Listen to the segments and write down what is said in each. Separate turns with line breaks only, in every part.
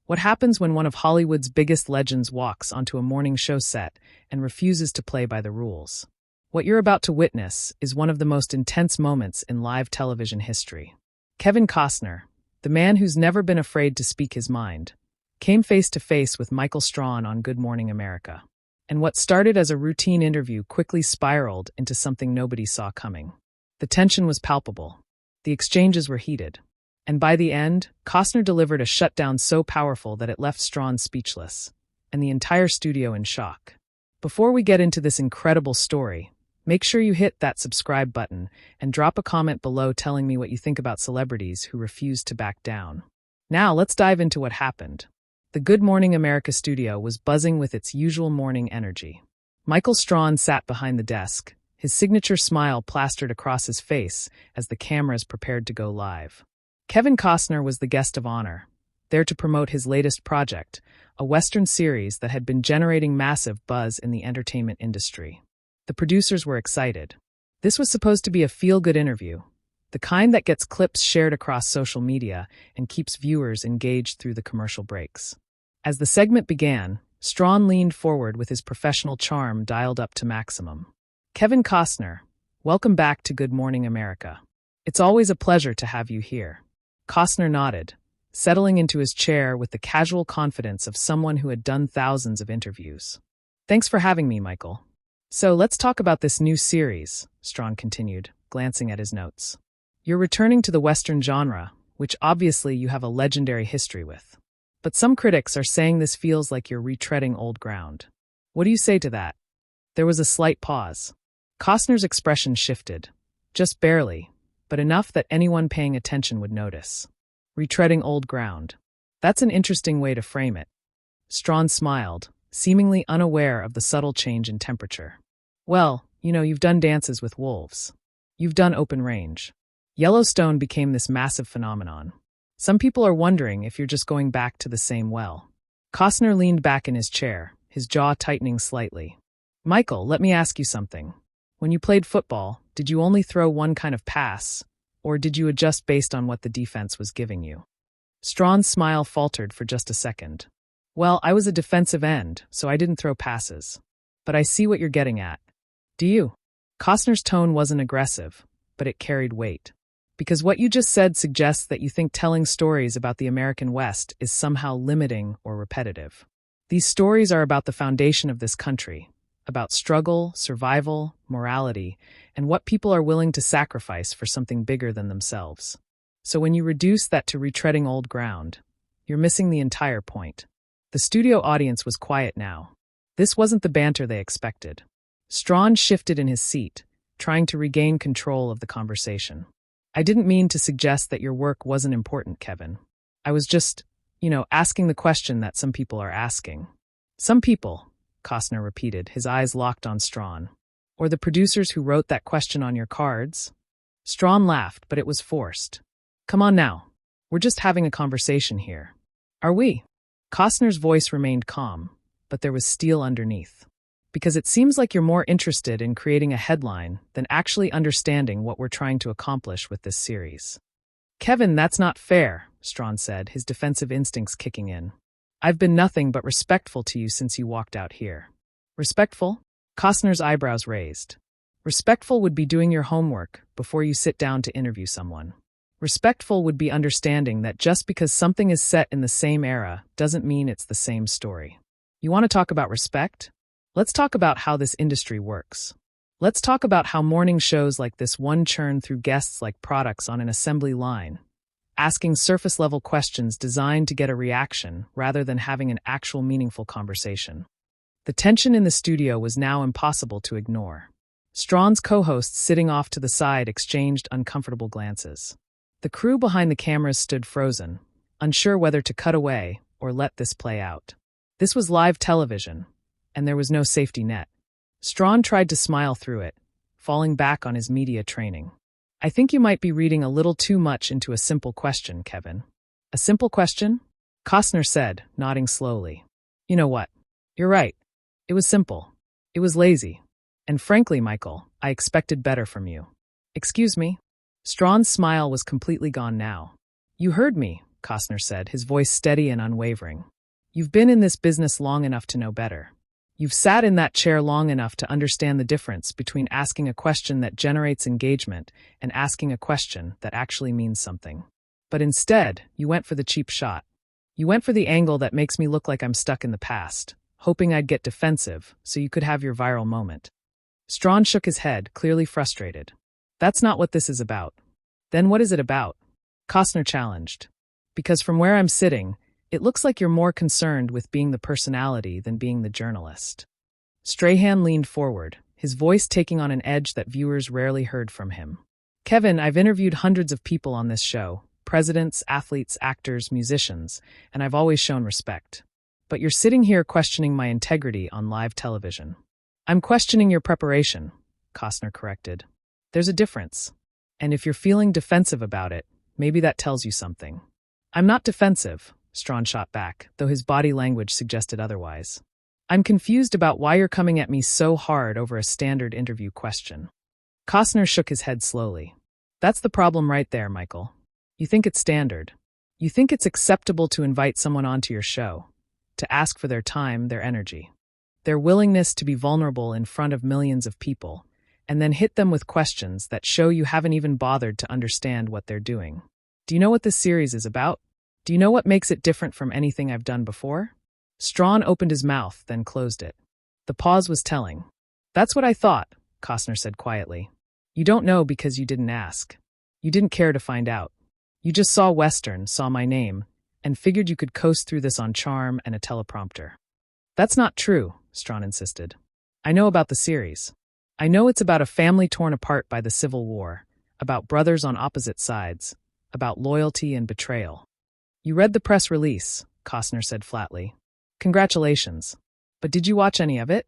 What happens when one of Hollywood's biggest legends walks onto a morning show set and refuses to play by the rules? What you're about to witness is one of the most intense moments in live television history. Kevin Costner, the man who's never been afraid to speak his mind, came face to face with Michael Strahan on Good Morning America. And what started as a routine interview quickly spiraled into something nobody saw coming. The tension was palpable. The exchanges were heated. And by the end, Costner delivered a shutdown so powerful that it left Strahan speechless, and the entire studio in shock. Before we get into this incredible story, make sure you hit that subscribe button and drop a comment below telling me what you think about celebrities who refuse to back down. Now let's dive into what happened. The Good Morning America studio was buzzing with its usual morning energy. Michael Strahan sat behind the desk, his signature smile plastered across his face as the cameras prepared to go live. Kevin Costner was the guest of honor, there to promote his latest project, a Western series that had been generating massive buzz in the entertainment industry. The producers were excited. This was supposed to be a feel-good interview, the kind that gets clips shared across social media and keeps viewers engaged through the commercial breaks. As the segment began, Strahan leaned forward with his professional charm dialed up to maximum. "Kevin Costner, welcome back to Good Morning America. It's always a pleasure to have you here." Costner nodded, settling into his chair with the casual confidence of someone who had done thousands of interviews. "Thanks for having me, Michael. So let's talk about this new series," Strahan continued, glancing at his notes. "You're returning to the Western genre, which obviously you have a legendary history with. But some critics are saying this feels like you're retreading old ground. What do you say to that?" There was a slight pause. Costner's expression shifted, just barely, but enough that anyone paying attention would notice. Retreading old ground. That's an interesting way to frame it. Strahan smiled, seemingly unaware of the subtle change in temperature. "Well, you've done Dances with Wolves. You've done Open Range. Yellowstone became this massive phenomenon. Some people are wondering if you're just going back to the same well." Costner leaned back in his chair, his jaw tightening slightly. "Michael, let me ask you something. When you played football, did you only throw one kind of pass, or did you adjust based on what the defense was giving you?" Strahan's smile faltered for just a second. "Well, I was a defensive end, so I didn't throw passes. But I see what you're getting at. Do you?" Costner's tone wasn't aggressive, but it carried weight. "Because what you just said suggests that you think telling stories about the American West is somehow limiting or repetitive. These stories are about the foundation of this country, about struggle, survival, morality, and what people are willing to sacrifice for something bigger than themselves. So when you reduce that to retreading old ground, you're missing the entire point." The studio audience was quiet now. This wasn't the banter they expected. Strahan shifted in his seat, trying to regain control of the conversation. "I didn't mean to suggest that your work wasn't important, Kevin. I was just, asking the question that some people are asking." "Some people," Costner repeated, his eyes locked on Strahan. "Or the producers who wrote that question on your cards?" Strahan laughed, but it was forced. "Come on now. We're just having a conversation here." "Are we?" Costner's voice remained calm, but there was steel underneath. "Because it seems like you're more interested in creating a headline than actually understanding what we're trying to accomplish with this series." "Kevin, that's not fair," Strahan said, his defensive instincts kicking in. "I've been nothing but respectful to you since you walked out here." "Respectful?" Costner's eyebrows raised. "Respectful would be doing your homework before you sit down to interview someone. Respectful would be understanding that just because something is set in the same era doesn't mean it's the same story. You want to talk about respect? Let's talk about how this industry works. Let's talk about how morning shows like this one churn through guests like products on an assembly line, asking surface-level questions designed to get a reaction rather than having an actual meaningful conversation." The tension in the studio was now impossible to ignore. Strahan's co-hosts sitting off to the side exchanged uncomfortable glances. The crew behind the cameras stood frozen, unsure whether to cut away or let this play out. This was live television, and there was no safety net. Strahan tried to smile through it, falling back on his media training. "I think you might be reading a little too much into a simple question, Kevin." "A simple question?" Costner said, nodding slowly. "You know what? You're right. It was simple. It was lazy. And frankly, Michael, I expected better from you." "Excuse me?" Strahan's smile was completely gone now. "You heard me, Costner said, his voice steady and unwavering. You've been in this business long enough to know better. You've sat in that chair long enough to understand the difference between asking a question that generates engagement and asking a question that actually means something. But instead, you went for the cheap shot. You went for the angle that makes me look like I'm stuck in the past, hoping I'd get defensive so you could have your viral moment. Strahan shook his head, clearly frustrated. That's not what this is about. Then what is it about? Costner challenged. Because from where I'm sitting, it looks like you're more concerned with being the personality than being the journalist. Strahan leaned forward, his voice taking on an edge that viewers rarely heard from him. Kevin, I've interviewed hundreds of people on this show, presidents, athletes, actors, musicians, and I've always shown respect. But you're sitting here questioning my integrity on live television. I'm questioning your preparation, Costner corrected. There's a difference. And if you're feeling defensive about it, maybe that tells you something. I'm not defensive, Strahan shot back, though his body language suggested otherwise. I'm confused about why you're coming at me so hard over a standard interview question. Costner shook his head slowly. That's the problem right there, Michael. You think it's standard. You think it's acceptable to invite someone onto your show, to ask for their time, their energy, their willingness to be vulnerable in front of millions of people, and then hit them with questions that show you haven't even bothered to understand what they're doing. Do you know what this series is about? Do you know what makes it different from anything I've done before? Strahan opened his mouth, then closed it. The pause was telling. That's what I thought, Costner said quietly. You don't know because you didn't ask. You didn't care to find out. You just saw Western, saw my name, and figured you could coast through this on charm and a teleprompter. That's not true, Strahan insisted. I know about the series. I know it's about a family torn apart by the Civil War, about brothers on opposite sides, about loyalty and betrayal. You read the press release, Costner said flatly. Congratulations. But did you watch any of it?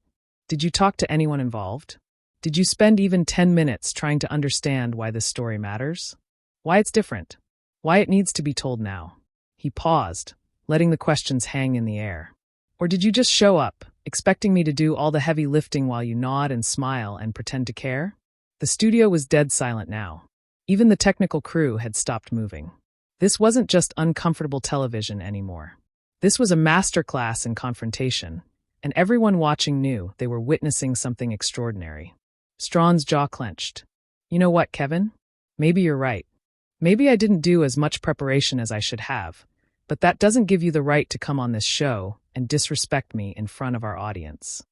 Did you talk to anyone involved? Did you spend even 10 minutes trying to understand why this story matters? Why it's different? Why it needs to be told now? He paused, letting the questions hang in the air. Or did you just show up, expecting me to do all the heavy lifting while you nod and smile and pretend to care? The studio was dead silent now. Even the technical crew had stopped moving. This wasn't just uncomfortable television anymore. This was a masterclass in confrontation, and everyone watching knew they were witnessing something extraordinary. Strahan's jaw clenched. You know what, Kevin? Maybe you're right. Maybe I didn't do as much preparation as I should have, but that doesn't give you the right to come on this show and disrespect me in front of our audience.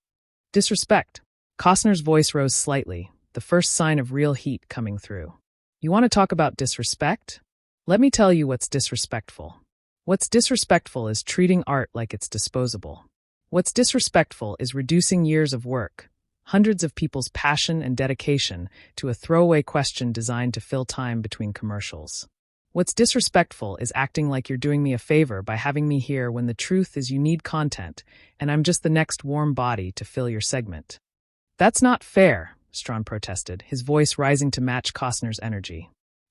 Disrespect. Costner's voice rose slightly, the first sign of real heat coming through. You want to talk about disrespect? Let me tell you what's disrespectful. What's disrespectful is treating art like it's disposable. What's disrespectful is reducing years of work, hundreds of people's passion and dedication, to a throwaway question designed to fill time between commercials. What's disrespectful is acting like you're doing me a favor by having me here when the truth is you need content, and I'm just the next warm body to fill your segment. That's not fair, Strahan protested, his voice rising to match Costner's energy.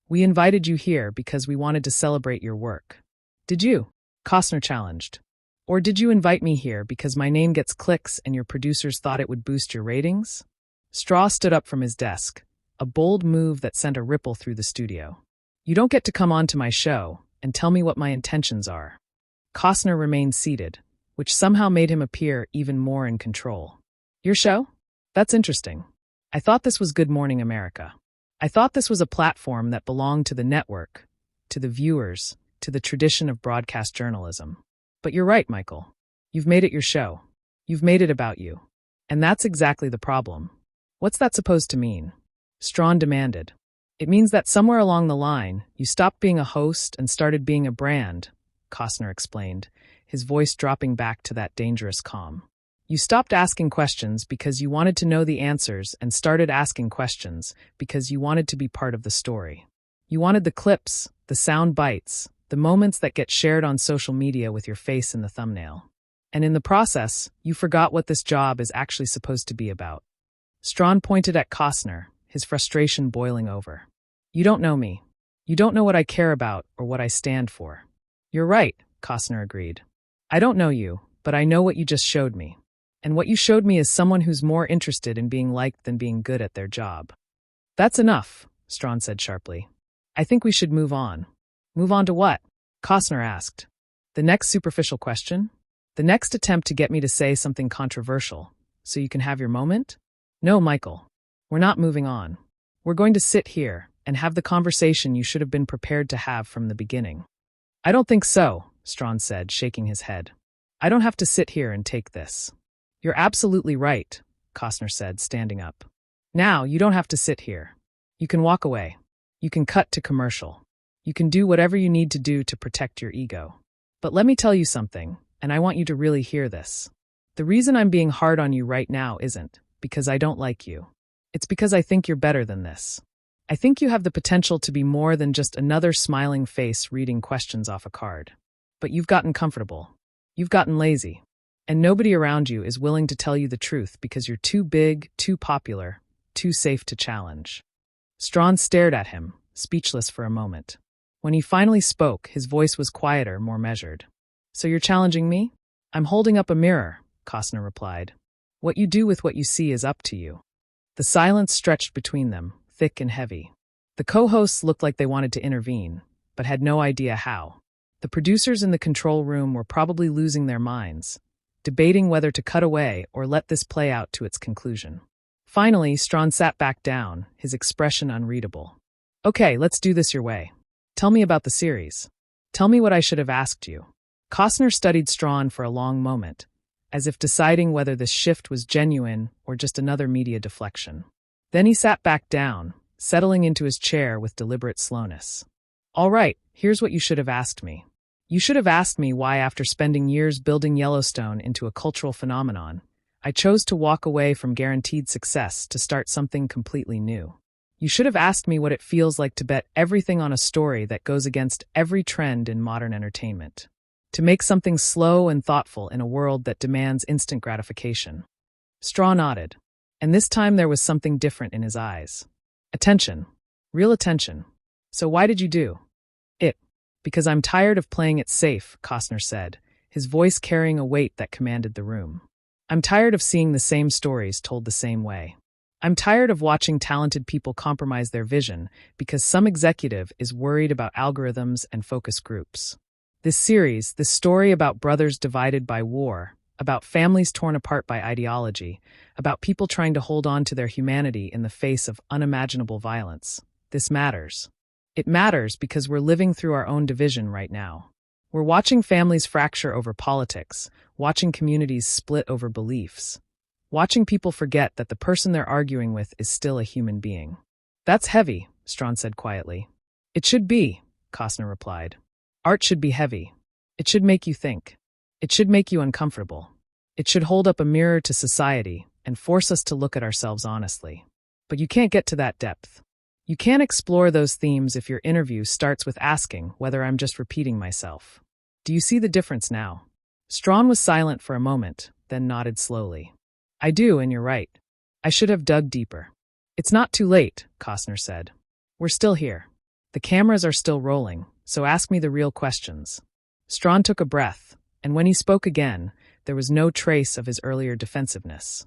We invited you here because we wanted to celebrate your work. Did you? Costner challenged. Or did you invite me here because my name gets clicks and your producers thought it would boost your ratings? Strahan stood up from his desk, a bold move that sent a ripple through the studio. You don't get to come on to my show and tell me what my intentions are. Costner remained seated, which somehow made him appear even more in control. Your show? That's interesting. I thought this was Good Morning America. I thought this was a platform that belonged to the network, to the viewers, to the tradition of broadcast journalism. But you're right, Michael. You've made it your show. You've made it about you. And that's exactly the problem. What's that supposed to mean? Strahan demanded. It means that somewhere along the line, you stopped being a host and started being a brand, Costner explained, his voice dropping back to that dangerous calm. You stopped asking questions because you wanted to know the answers and started asking questions because you wanted to be part of the story. You wanted the clips, the sound bites, the moments that get shared on social media with your face in the thumbnail. And in the process, you forgot what this job is actually supposed to be about. Strahan pointed at Costner, his frustration boiling over. You don't know me. You don't know what I care about or what I stand for. You're right, Costner agreed. I don't know you, but I know what you just showed me. And what you showed me is someone who's more interested in being liked than being good at their job. That's enough, Strahan said sharply. I think we should move on. Move on to what? Costner asked. The next superficial question? The next attempt to get me to say something controversial, so you can have your moment? No, Michael. We're not moving on. We're going to sit here and have the conversation you should have been prepared to have from the beginning. I don't think so, Strahan said, shaking his head. I don't have to sit here and take this. You're absolutely right, Costner said, standing up. Now, you don't have to sit here. You can walk away. You can cut to commercial. You can do whatever you need to do to protect your ego. But let me tell you something, and I want you to really hear this. The reason I'm being hard on you right now isn't because I don't like you. It's because I think you're better than this. I think you have the potential to be more than just another smiling face reading questions off a card. But you've gotten comfortable. You've gotten lazy. And nobody around you is willing to tell you the truth because you're too big, too popular, too safe to challenge. Strahan stared at him, speechless for a moment. When he finally spoke, his voice was quieter, more measured. So you're challenging me? I'm holding up a mirror, Costner replied. What you do with what you see is up to you. The silence stretched between them, thick and heavy. The co-hosts looked like they wanted to intervene, but had no idea how. The producers in the control room were probably losing their minds, debating whether to cut away or let this play out to its conclusion. Finally, Strahan sat back down, his expression unreadable. Okay, let's do this your way. Tell me about the series. Tell me what I should have asked you. Costner studied Strahan for a long moment, as if deciding whether this shift was genuine or just another media deflection. Then he sat back down, settling into his chair with deliberate slowness. All right, here's what you should have asked me. You should have asked me why, after spending years building Yellowstone into a cultural phenomenon, I chose to walk away from guaranteed success to start something completely new. You should have asked me what it feels like to bet everything on a story that goes against every trend in modern entertainment. To make something slow and thoughtful in a world that demands instant gratification. Strahan nodded, and this time there was something different in his eyes. Attention. Real attention. So why did you do it? Because I'm tired of playing it safe, Costner said, his voice carrying a weight that commanded the room. I'm tired of seeing the same stories told the same way. I'm tired of watching talented people compromise their vision because some executive is worried about algorithms and focus groups. This series, this story about brothers divided by war, about families torn apart by ideology, about people trying to hold on to their humanity in the face of unimaginable violence. This matters. It matters because we're living through our own division right now. We're watching families fracture over politics, watching communities split over beliefs, watching people forget that the person they're arguing with is still a human being. That's heavy, Strahan said quietly. It should be, Costner replied. Art should be heavy. It should make you think. It should make you uncomfortable. It should hold up a mirror to society and force us to look at ourselves honestly. But you can't get to that depth. You can't explore those themes if your interview starts with asking whether I'm just repeating myself. Do you see the difference now? Strahan was silent for a moment, then nodded slowly. I do, and you're right. I should have dug deeper. It's not too late, Costner said. We're still here. The cameras are still rolling, so ask me the real questions. Strahan took a breath, and when he spoke again, there was no trace of his earlier defensiveness.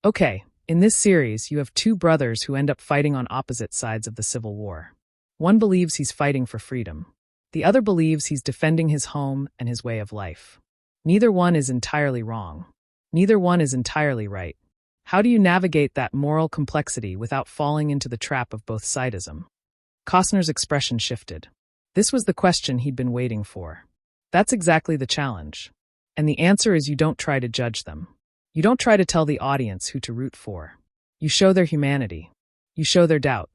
Okay, in this series, you have two brothers who end up fighting on opposite sides of the Civil War. One believes he's fighting for freedom. The other believes he's defending his home and his way of life. Neither one is entirely wrong. Neither one is entirely right. How do you navigate that moral complexity without falling into the trap of both sidism? Costner's expression shifted. This was the question he'd been waiting for. That's exactly the challenge. And the answer is you don't try to judge them. You don't try to tell the audience who to root for. You show their humanity. You show their doubt.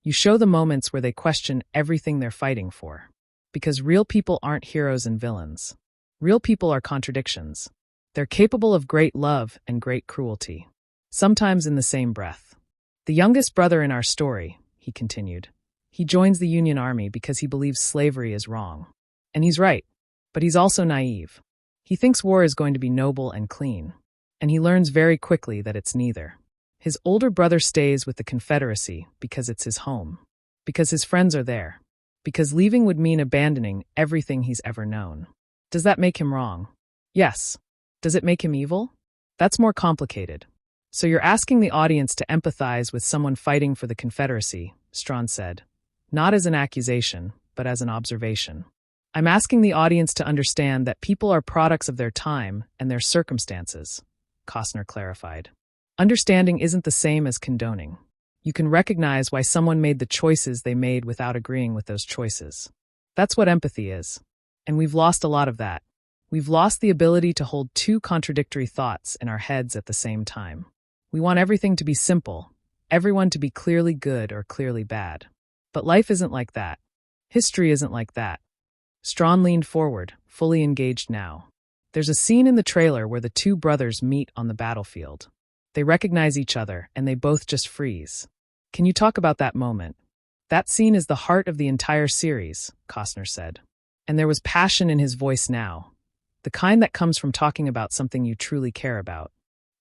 You show the moments where they question everything they're fighting for. Because real people aren't heroes and villains. Real people are contradictions. They're capable of great love and great cruelty. Sometimes in the same breath. The youngest brother in our story, he continued, he joins the Union Army because he believes slavery is wrong. And he's right. But he's also naive. He thinks war is going to be noble and clean. And he learns very quickly that it's neither. His older brother stays with the Confederacy because it's his home. Because his friends are there. Because leaving would mean abandoning everything he's ever known. Does that make him wrong? Yes. Does it make him evil? That's more complicated. So you're asking the audience to empathize with someone fighting for the Confederacy, Strahan said. Not as an accusation, but as an observation. I'm asking the audience to understand that people are products of their time and their circumstances, Costner clarified. Understanding isn't the same as condoning. You can recognize why someone made the choices they made without agreeing with those choices. That's what empathy is. And we've lost a lot of that. We've lost the ability to hold two contradictory thoughts in our heads at the same time. We want everything to be simple, everyone to be clearly good or clearly bad. But life isn't like that. History isn't like that. Strahan leaned forward, fully engaged now. There's a scene in the trailer where the two brothers meet on the battlefield. They recognize each other, and they both just freeze. Can you talk about that moment? That scene is the heart of the entire series, Costner said. And there was passion in his voice now. The kind that comes from talking about something you truly care about.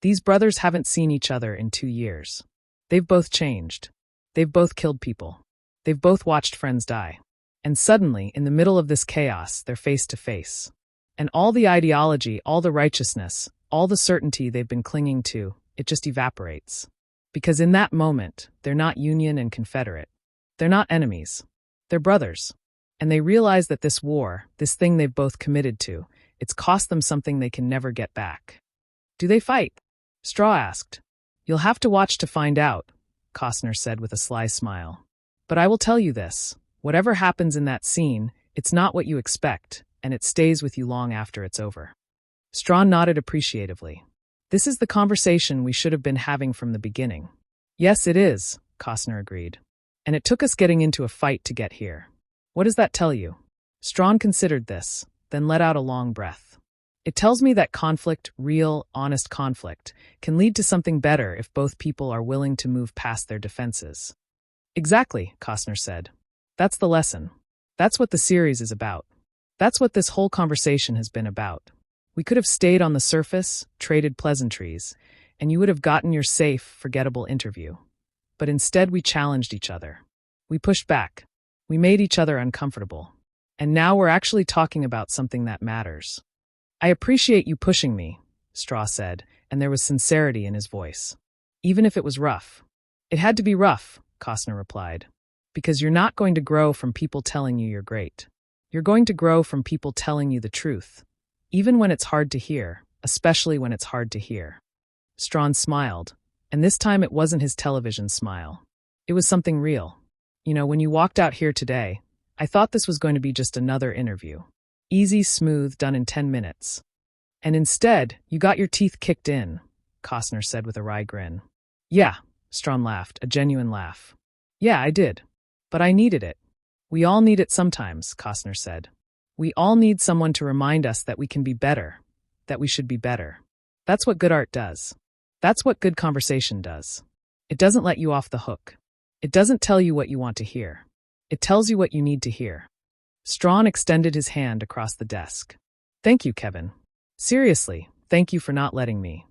These brothers haven't seen each other in 2 years. They've both changed. They've both killed people. They've both watched friends die. And suddenly, in the middle of this chaos, they're face to face. And all the ideology, all the righteousness, all the certainty they've been clinging to, it just evaporates. Because in that moment, they're not Union and Confederate. They're not enemies. They're brothers. And they realize that this war, this thing they've both committed to, it's cost them something they can never get back. Do they fight? Straw asked. You'll have to watch to find out, Costner said with a sly smile. But I will tell you this, whatever happens in that scene, it's not what you expect, and it stays with you long after it's over. Strawn nodded appreciatively. This is the conversation we should have been having from the beginning. Yes, it is, Costner agreed. And it took us getting into a fight to get here. What does that tell you? Strawn considered this, then let out a long breath. It tells me that conflict, real, honest conflict, can lead to something better if both people are willing to move past their defenses. Exactly, Costner said. That's the lesson. That's what the series is about. That's what this whole conversation has been about. We could have stayed on the surface, traded pleasantries, and you would have gotten your safe, forgettable interview. But instead we challenged each other. We pushed back. We made each other uncomfortable. And now we're actually talking about something that matters. I appreciate you pushing me, Straw said, and there was sincerity in his voice. Even if it was rough. It had to be rough, Costner replied. Because you're not going to grow from people telling you you're great. You're going to grow from people telling you the truth. Even when it's hard to hear, especially when it's hard to hear. Strawn smiled, and this time it wasn't his television smile. It was something real. You know, when you walked out here today, I thought this was going to be just another interview. Easy, smooth, done in 10 minutes. And instead, you got your teeth kicked in, Costner said with a wry grin. Yeah, Strawn laughed, a genuine laugh. Yeah, I did. But I needed it. We all need it sometimes, Costner said. We all need someone to remind us that we can be better, that we should be better. That's what good art does. That's what good conversation does. It doesn't let you off the hook. It doesn't tell you what you want to hear. It tells you what you need to hear. Strawn extended his hand across the desk. Thank you, Kevin. Seriously, thank you for not letting me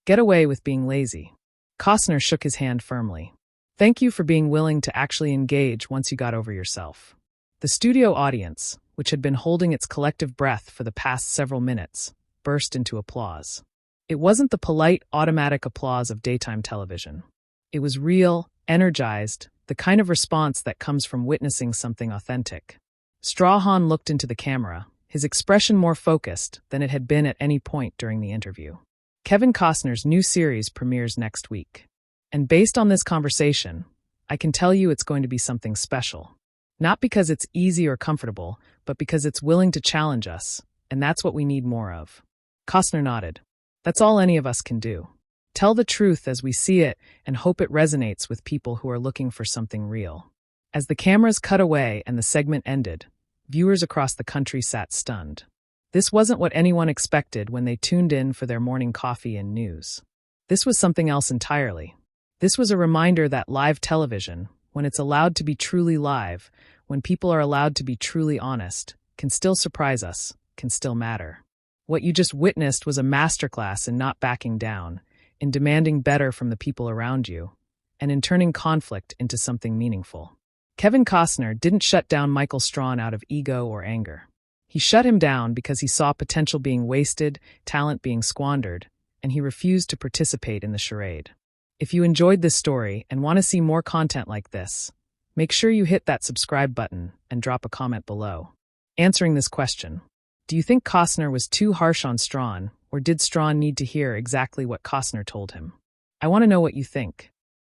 get away with being lazy. Costner shook his hand firmly. Thank you for being willing to actually engage once you got over yourself. The studio audience, which had been holding its collective breath for the past several minutes, burst into applause. It wasn't the polite, automatic applause of daytime television. It was real, energized, the kind of response that comes from witnessing something authentic. Strahan looked into the camera, his expression more focused than it had been at any point during the interview. Kevin Costner's new series premieres next week. And based on this conversation, I can tell you it's going to be something special. Not because it's easy or comfortable, but because it's willing to challenge us, and that's what we need more of. Costner nodded. That's all any of us can do. Tell the truth as we see it and hope it resonates with people who are looking for something real. As the cameras cut away and the segment ended, viewers across the country sat stunned. This wasn't what anyone expected when they tuned in for their morning coffee and news. This was something else entirely. This was a reminder that live television, when it's allowed to be truly live, when people are allowed to be truly honest, can still surprise us, can still matter. What you just witnessed was a masterclass in not backing down, in demanding better from the people around you, and in turning conflict into something meaningful. Kevin Costner didn't shut down Michael Strahan out of ego or anger. He shut him down because he saw potential being wasted, talent being squandered, and he refused to participate in the charade. If you enjoyed this story and want to see more content like this, make sure you hit that subscribe button and drop a comment below. Answering this question, do you think Costner was too harsh on Strahan, or did Strahan need to hear exactly what Costner told him? I want to know what you think.